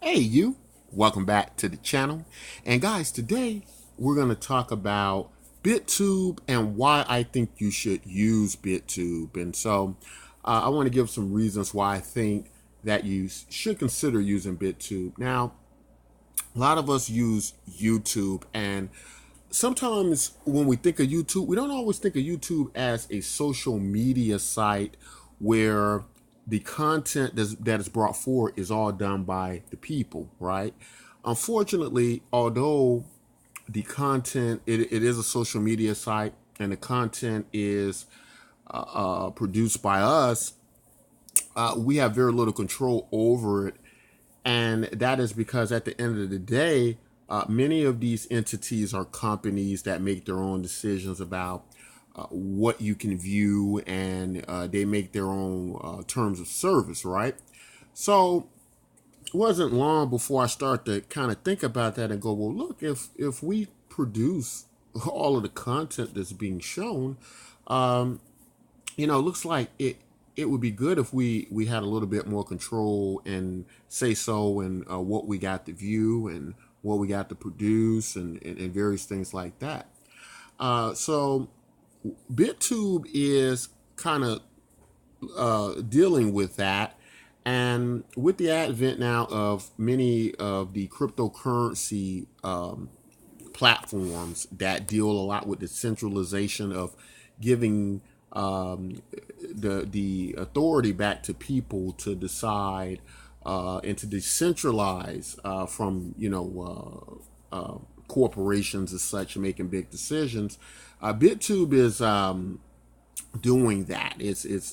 Hey, you. Welcome back to the channel. And guys, today we're going to talk about BitTube and why I think you should use BitTube. And so I want to give some reasons why I think that you should consider using BitTube. Now, a lot of us use YouTube, and sometimes when we think of YouTube, we don't always think of YouTube as a social media site where the content that is brought forward is all done by the people, right? Unfortunately, although the content, it is a social media site and the content is produced by us, we have very little control over it. And that is because at the end of the day, many of these entities are companies that make their own decisions about what you can view, and they make their own terms of service, right? So it wasn't long before I started to kind of think about that and go, well, look, if we produce all of the content that's being shown, it looks like it would be good if we had a little bit more control and say so, and what we got to view and what we got to produce, and various things like that. So BitTube is kind of dealing with that. And with the advent now of many of the cryptocurrency platforms that deal a lot with the centralization of giving the authority back to people to decide and to decentralize from corporations as such making big decisions. BitTube is doing that.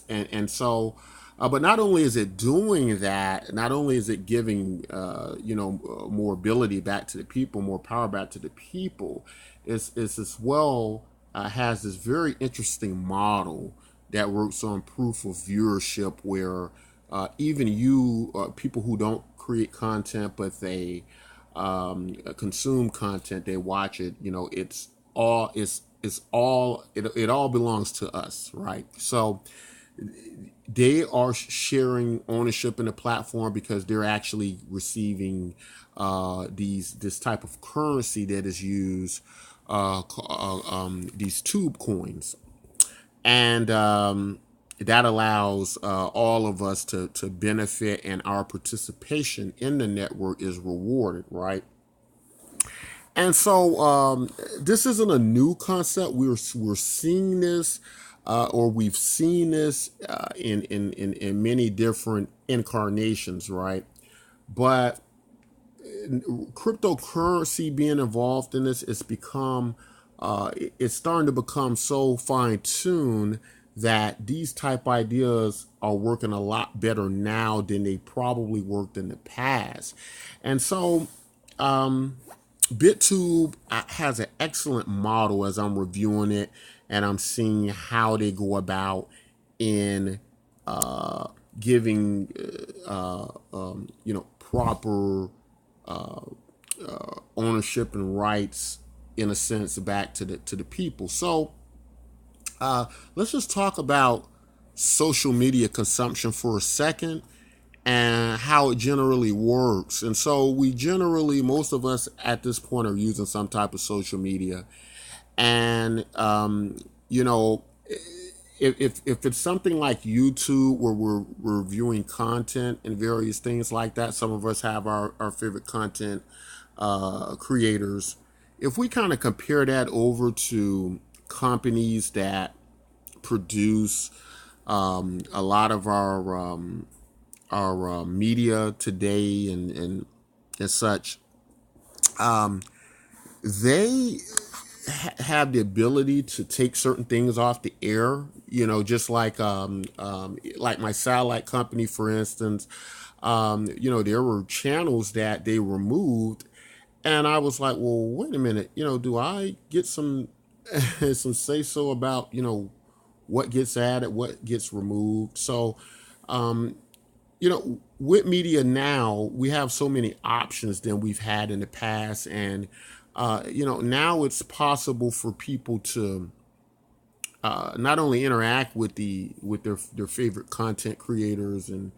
And so. But not only is it doing that, not only is it giving more ability back to the people, more power back to the people, it's as well has this very interesting model that works on proof of viewership, where even people who don't create content but they consume content, they watch it. It all belongs to us, right? So they are sharing ownership in the platform because they're actually receiving this type of currency that is used, these tube coins, and that allows all of us to benefit, and our participation in the network is rewarded, right? And so this isn't a new concept. We're seeing this, or we've seen this in many different incarnations, right? But cryptocurrency being involved in this, it's starting to become so fine tuned that these type ideas are working a lot better now than they probably worked in the past. And so BitTube has an excellent model as I'm reviewing it, and I'm seeing how they go about in giving proper ownership and rights, in a sense, back to the people. So let's just talk about social media consumption for a second and how it generally works. And so most of us at this point are using some type of social media. And, if it's something like YouTube where we're reviewing content and various things like that, some of us have our favorite content creators. If we kind of compare that over to companies that produce a lot of our media today and such, they have the ability to take certain things off the air, just like my satellite company, for instance. There were channels that they removed, and I was like, well, wait a minute, do I get some some say so about what gets added, what gets removed? So with media now, we have so many options than we've had in the past. And, now it's possible for people to not only interact with their favorite content creators and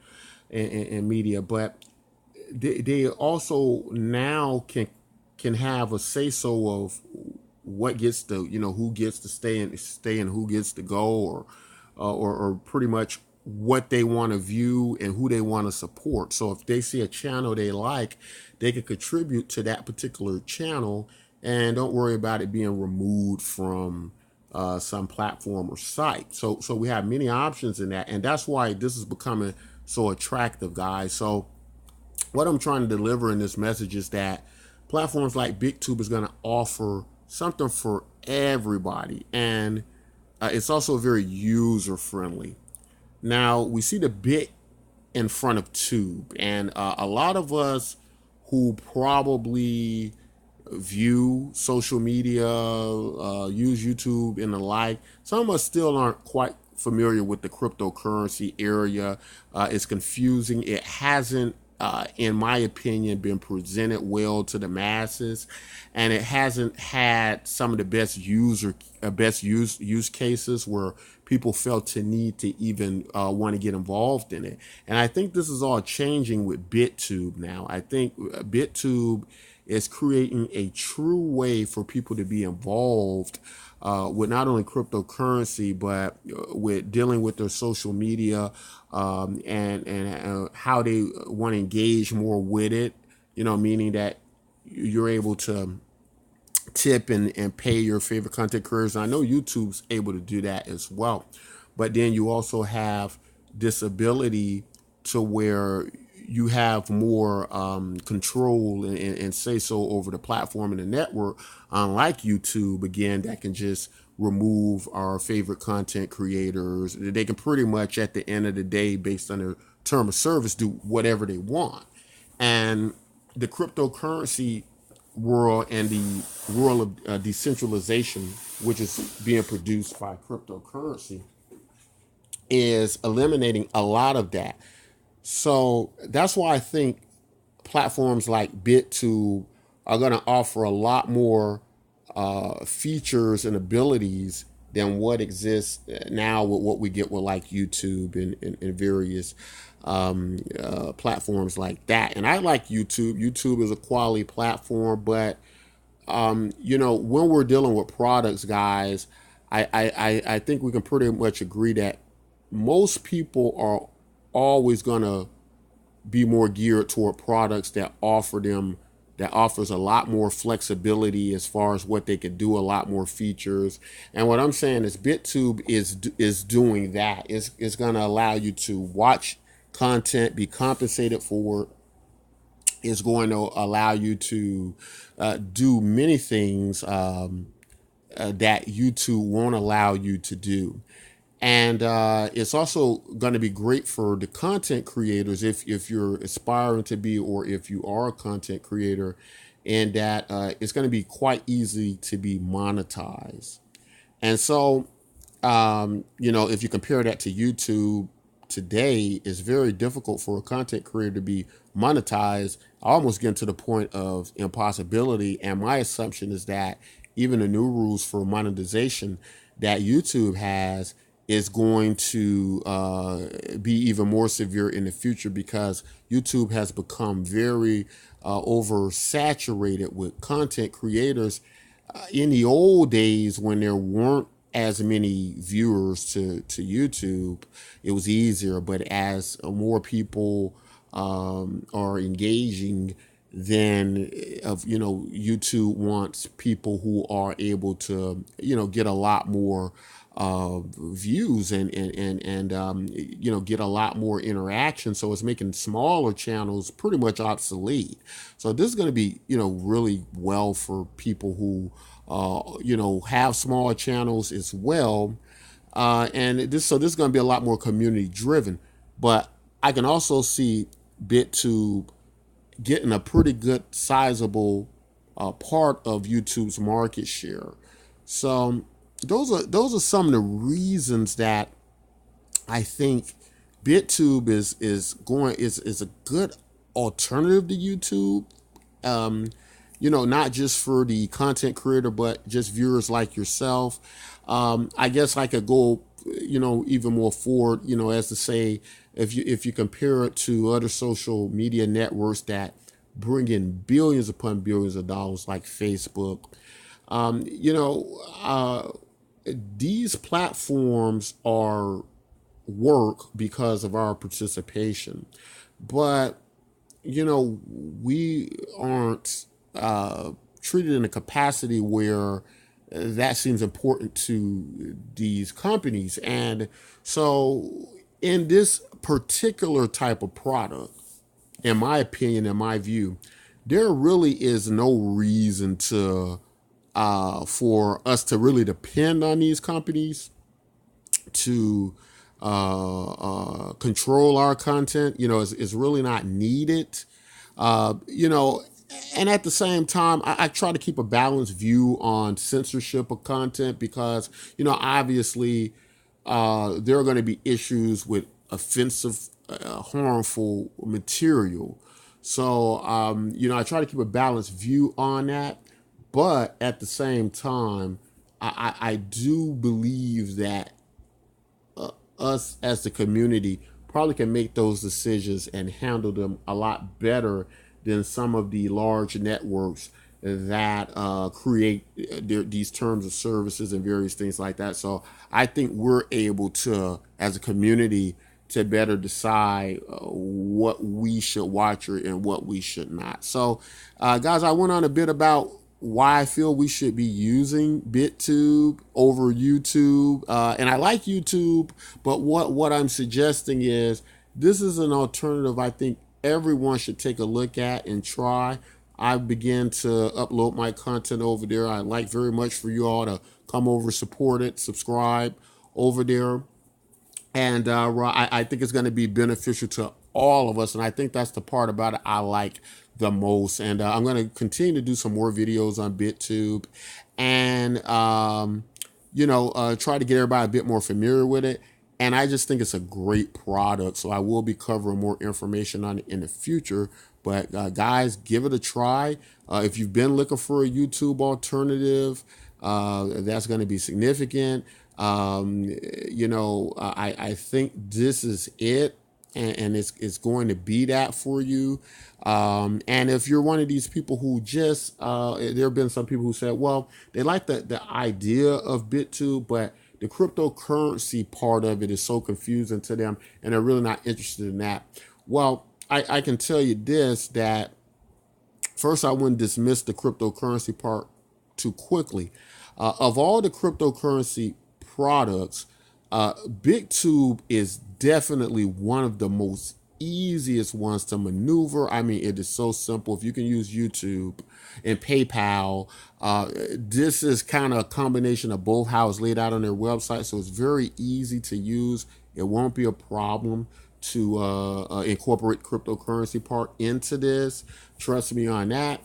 media, but they also now can have a say so of what gets to, who gets to stay and who gets to go, or pretty much what they want to view and who they want to support. So if they see a channel they like, they can contribute to that particular channel and don't worry about it being removed from some platform or site. So we have many options in that, and that's why this is becoming so attractive, guys. So what I'm trying to deliver in this message is that platforms like BitTube is going to offer something for everybody, and it's also very user friendly. Now we see the bit in front of tube, and a lot of us who probably view social media, use YouTube and the like, some of us still aren't quite familiar with the cryptocurrency area. It's confusing. It hasn't, in my opinion, been presented well to the masses, and it hasn't had some of the best use cases where people felt to need to even want to get involved in it. And I think this is all changing with BitTube now. I think BitTube is creating a true way for people to be involved with not only cryptocurrency, but with dealing with their social media, and how they want to engage more with it, meaning that you're able to tip and pay your favorite content creators. I know YouTube's able to do that as well, but then you also have this ability to where you have more control and say so over the platform and the network, unlike YouTube, again, that can just remove our favorite content creators. They can pretty much, at the end of the day, based on their term of service, do whatever they want. And the cryptocurrency world and the world of decentralization, which is being produced by cryptocurrency, is eliminating a lot of that. So that's why I think platforms like BitTube are going to offer a lot more features and abilities than what exists now with what we get with like YouTube and various platforms like that. And I like YouTube. YouTube is a quality platform, but when we're dealing with products, guys, I think we can pretty much agree that most people are always going to be more geared toward products that offers a lot more flexibility as far as what they could do, a lot more features. And what I'm saying is BitTube is doing that. It's going to allow you to watch content, be compensated for it. It's going to allow you to do many things that YouTube won't allow you to do. And it's also going to be great for the content creators if you're aspiring to be, or if you are a content creator, and that it's going to be quite easy to be monetized. And so, if you compare that to YouTube today, it's very difficult for a content creator to be monetized. I almost get to the point of impossibility. And my assumption is that even the new rules for monetization that YouTube has is going to be even more severe in the future, because YouTube has become very oversaturated with content creators. In the old days, when there weren't as many viewers to YouTube, it was easier. But as more people are engaging, then YouTube wants people who are able to get a lot more views and get a lot more interaction. So it's making smaller channels pretty much obsolete. So this is going to be really well for people who have small channels as well, and this is going to be a lot more community driven. But I can also see BitTube getting a pretty good sizable part of YouTube's market share. So those are some of the reasons that I think BitTube is a good alternative to YouTube. Not just for the content creator, but just viewers like yourself. I guess I could go even more forward, as to say, if you compare it to other social media networks that bring in billions upon billions of dollars like Facebook, um, you know, uh, these platforms are work because of our participation, but we aren't treated in a capacity where that seems important to these companies. And so, in this particular type of product, in my opinion, in my view, there really is no reason to for us to really depend on these companies to control our content. It's really not needed. Uh, you know, and at the same time, I try to keep a balanced view on censorship of content because, obviously, there are going to be issues with offensive, harmful material. So, I try to keep a balanced view on that. But at the same time, I do believe that us as the community probably can make those decisions and handle them a lot better than some of the large networks that create these terms of services and various things like that. So I think we're able to, as a community, to better decide what we should watch and what we should not. So, guys, I went on a bit about why I feel we should be using BitTube over YouTube. And I like YouTube, but what I'm suggesting is this is an alternative I think everyone should take a look at and try. I began to upload my content over there. I'd like very much for you all to come over, support it, subscribe over there. And I think it's going to be beneficial to all of us. And I think that's the part about it I like the most. And I'm going to continue to do some more videos on BitTube and, try to get everybody a bit more familiar with it. And I just think it's a great product. So I will be covering more information on it in the future. But guys, give it a try. If you've been looking for a YouTube alternative, that's going to be significant. I think this is it, and it's going to be that for you. And if you're one of these people who just, there have been some people who said, well, they like the idea of BitTube, but the cryptocurrency part of it is so confusing to them, and they're really not interested in that. Well, I can tell you this, that first, I wouldn't dismiss the cryptocurrency part too quickly. Of all the cryptocurrency products, BitTube is definitely one of the most easiest ones to maneuver. I mean, it is so simple. If you can use YouTube and PayPal, this is kind of a combination of both how it's laid out on their website. So it's very easy to use. It won't be a problem to incorporate cryptocurrency part into this. Trust me on that.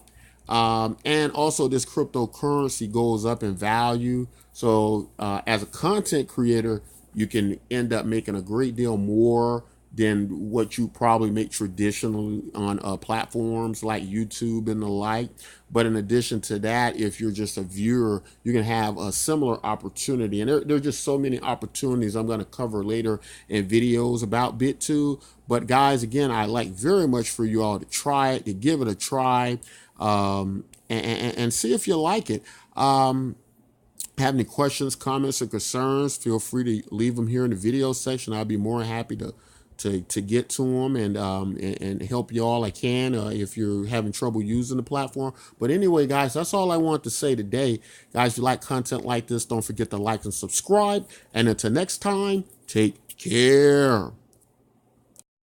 And also this cryptocurrency goes up in value. So as a content creator, you can end up making a great deal more than what you probably make traditionally on platforms like YouTube and the like. But in addition to that, if you're just a viewer, you can have a similar opportunity. And there are just so many opportunities I'm going to cover later in videos about BitTube. But guys, again, I'd like very much for you all to try it, to give it a try, and see if you like it. Have any questions, comments, or concerns, feel free to leave them here in the video section. I'll be more than happy to get to them and help you all I can if you're having trouble using the platform. But anyway, guys, that's all I want to say today. Guys, if you like content like this, don't forget to like and subscribe. And until next time, take care.